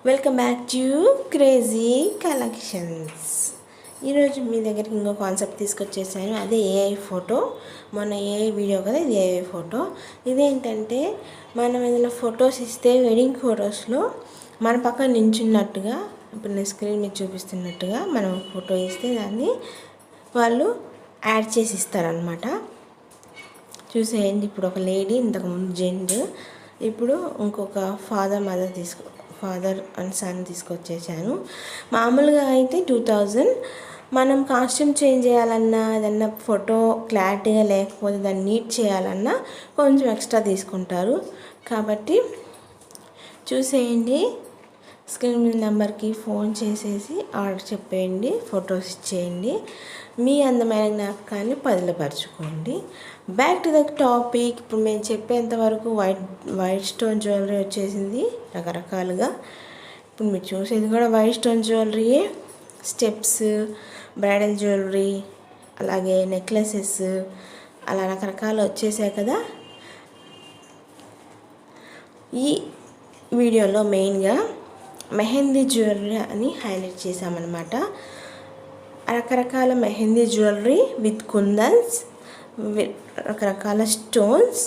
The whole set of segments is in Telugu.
Welcome back to crazy collections. ఈరోజు మీ దగ్గరికి ఇంకో కాన్సెప్ట్ తీసుకొచ్చేసాను. అదే ఏఐ ఫోటో. మొన్న ఏఐ వీడియో కదా, ఇది ఏఐ ఫోటో. ఇదేంటంటే మనం ఏదైనా ఫొటోస్ ఇస్తే వెడ్డింగ్ ఫొటోస్లో మన పక్కన నించున్నట్టుగా, ఇప్పుడు నేను స్క్రీన్ మీద చూపిస్తున్నట్టుగా మనం ఫోటో ఇస్తే దాన్ని వాళ్ళు యాడ్ చేసి ఇస్తారనమాట. చూసేయండి, ఇప్పుడు ఒక లేడీ, ఇంతకుముందు జెంట్, ఇప్పుడు ఇంకొక ఫాదర్ అండ్ సన్ తీసుకొచ్చేసాను. మామూలుగా అయితే 2000. మనం కాస్ట్యూమ్ చేంజ్ చేయాలన్నా, ఏదన్నా ఫోటో క్లారిటీగా లేకపోతే దాన్ని నీట్ చేయాలన్నా కొంచెం ఎక్స్ట్రా తీసుకుంటారు. కాబట్టి చూసేయండి, స్క్రీన్ మీద నెంబర్కి ఫోన్ చేసేసి ఆర్డర్ చెప్పేయండి, ఫొటోస్ ఇచ్చేయండి. మీ అందమైన జ్ఞాపకాన్ని పదిలపరచుకోండి. Back to the topic. ఇప్పుడు మేము చెప్పేంతవరకు వైట్ స్టోన్ జ్యువెలరీ వచ్చేసింది రకరకాలుగా. ఇప్పుడు మీరు చూసేది కూడా వైట్ స్టోన్ జ్యువెలరీయే. స్టెప్స్, బ్రైడల్ జ్యువెలరీ, అలాగే నెక్లెసెస్, అలా రకరకాలు వచ్చేసాయి కదా. ఈ వీడియోలో మెయిన్గా మెహందీ జ్యువెలరీ అని హైలైట్ చేశామన్నమాట. రకరకాల మెహందీ జ్యువెలరీ విత్ కుందన్స్, రకరకాల స్టోన్స్.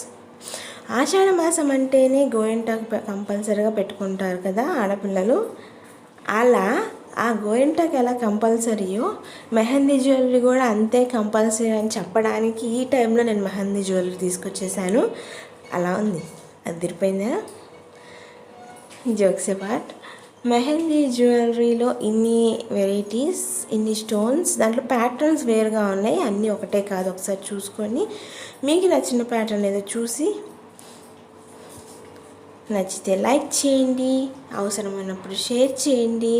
ఆషాఢ మాసం అంటేనే గోరింటాకు కంపల్సరీగా పెట్టుకుంటారు కదా ఆడపిల్లలు. అలా ఆ గోరింటాకు ఎలా కంపల్సరీయో మెహందీ జ్యువెలరీ కూడా అంతే కంపల్సరీ అని చెప్పడానికి ఈ టైంలో నేను మెహందీ జ్యువెలరీ తీసుకొచ్చేసాను. అలా ఉంది, అది తిరిపోయిందా? జోక్స్ అపార్ట్, మెహందీ జ్యువెలరీలో ఇన్ని వెరైటీస్, ఇన్ని స్టోన్స్, దాంట్లో ప్యాటర్న్స్ వేరుగా ఉన్నాయి, అన్నీ ఒకటే కాదు. ఒకసారి చూసుకొని మీకు నచ్చిన ప్యాటర్న్ ఏదో చూసి నచ్చితే లైక్ చేయండి, అవసరమైనప్పుడు షేర్ చేయండి.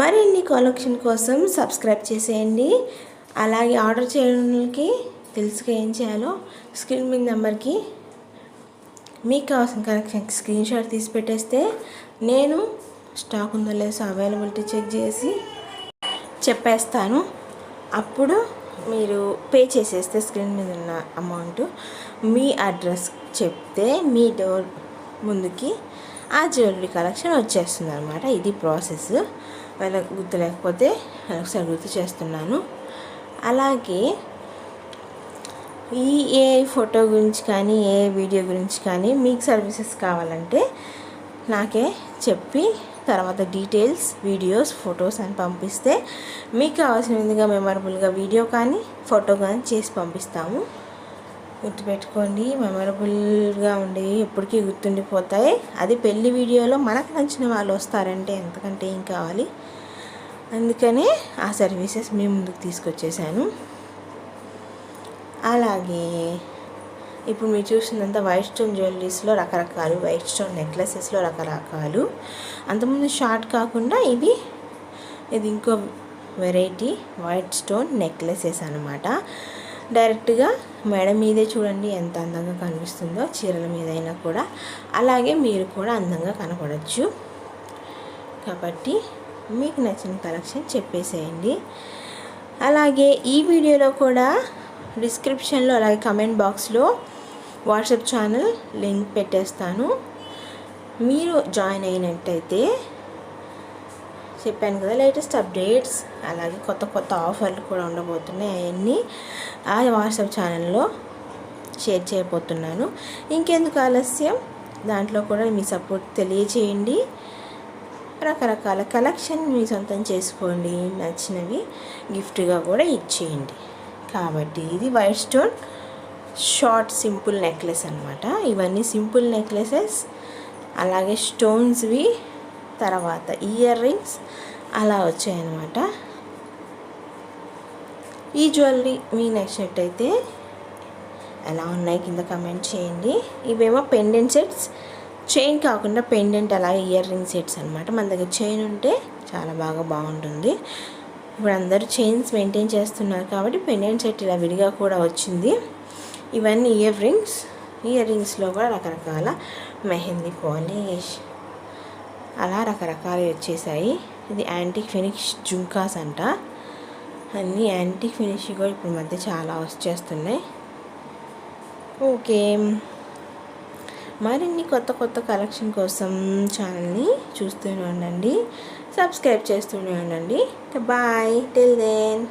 మరిన్ని కలెక్షన్ కోసం సబ్స్క్రైబ్ చేసేయండి. అలాగే ఆర్డర్ చేయడానికి తెలుసుగా ఏం చేయాలో స్క్రీన్ మీద నెంబర్కి మీకు కావాల్సిన కలెక్షన్ స్క్రీన్ షాట్ తీసి పెట్టేస్తే నేను స్టాక్ ఉందో లేదో అవైలబిలిటీ చెక్ చేసి చెప్పేస్తాను. అప్పుడు మీరు పే చేసేస్తే స్క్రీన్ మీద ఉన్న అమౌంట్, మీ అడ్రస్ చెప్తే మీ డోర్ ముందుకి ఆ జ్యువెలరీ కలెక్షన్ వచ్చేస్తుంది అనమాట. ఇది ప్రాసెస్. వాళ్ళకి గుర్తు లేకపోతే ఒకసారి గుర్తు చేస్తున్నాను. అలాగే ఈ ఏఐ ఫోటో గురించి కానీ, ఏ వీడియో గురించి కానీ మీకు సర్వీసెస్ కావాలంటే నాకే చెప్పి తర్వాత డీటెయిల్స్, వీడియోస్, ఫొటోస్ అని పంపిస్తే మీకు కావాల్సిన విధంగా మెమరబుల్గా వీడియో కానీ ఫోటో కానీ చేసి పంపిస్తాము. గుర్తుపెట్టుకోండి, మెమరబుల్గా ఉండేవి ఎప్పటికీ గుర్తుండిపోతాయి. అది పెళ్లి వీడియోలో మనకు నచ్చిన వాళ్ళు వస్తారంటే ఎంతకంటే ఏం కావాలి. అందుకనే ఆ సర్వీసెస్ మీ ముందుకు తీసుకొచ్చేసాను. అలాగే ఇప్పుడు మీరు చూసినంత వైట్ స్టోన్ జ్యువెలరీస్లో రకరకాలు, వైట్ స్టోన్ నెక్లెసెస్లో రకరకాలు. అంతకుముందు షార్ట్ కాకుండా ఇది ఇంకో వెరైటీ వైట్ స్టోన్ నెక్లెసెస్ అనమాట. డైరెక్ట్గా మెడ మీదే చూడండి ఎంత అందంగా కనిపిస్తుందో, చీరల మీద అయినా కూడా అలాగే మీరు కూడా అందంగా కనపడచ్చు. కాబట్టి మీకు నచ్చిన కలెక్షన్ చెప్పేసేయండి. అలాగే ఈ వీడియోలో కూడా డిస్క్రిప్షన్లో అలాగే కమెంట్ బాక్స్లో వాట్సాప్ ఛానల్ లింక్ పెట్టేస్తాను. మీరు జాయిన్ అయినట్టయితే చెప్పాను కదా, లేటెస్ట్ అప్డేట్స్ అలాగే కొత్త కొత్త ఆఫర్లు కూడా ఉండబోతున్నాయి. అవన్నీ ఆ వాట్సాప్ ఛానల్లో షేర్ చేయబోతున్నాను. ఇంకెందుకు ఆలస్యం, దాంట్లో కూడా మీ సపోర్ట్ తెలియచేయండి. రకరకాల కలెక్షన్ మీ సొంతం చేసుకోండి, నచ్చినవి గిఫ్ట్గా కూడా ఇచ్చేయండి. కాబట్టి ఇది white stone short simple necklace అనమాట. ఇవన్నీ సింపుల్ నెక్లెసెస్, అలాగే స్టోన్స్వి, తర్వాత ఇయర్ రింగ్స్ అలా వచ్చాయన్నమాట. ఈ జ్యువెలరీ మీకు నచ్చినట్టయితే ఎలా ఉన్నాయి కింద కమెంట్ చేయండి. ఇవేమో పెండెంట్ సెట్స్, చైన్ కాకుండా పెండెంట్ అలాగే ఇయర్ రింగ్ సెట్స్ అనమాట. మన దగ్గర చైన్ ఉంటే చాలా బాగుంటుంది. ఇప్పుడు అందరూ చైన్స్ మెయింటైన్ చేస్తున్నారు కాబట్టి పెండెంట్ సెట్ ఇలా విడిగా కూడా వచ్చింది. ఇవన్నీ ఇయర్ రింగ్స్లో కూడా రకరకాల మెహందీ పాలిష్ అలా రకరకాలు వచ్చేసాయి. ఇది యాంటిక్ ఫినిష్ జుంకాస్ అంట. అన్నీ యాంటిక్ ఫినిష్ కూడా ఇప్పుడు మధ్య చాలా వచ్చేస్తున్నాయి. ఓకే, మరిన్ని కొత్త కొత్త కలెక్షన్ కోసం ఛానల్ని చూస్తూనే ఉండండి, సబ్స్క్రైబ్ చేస్తూనే ఉండండి. Bye till then.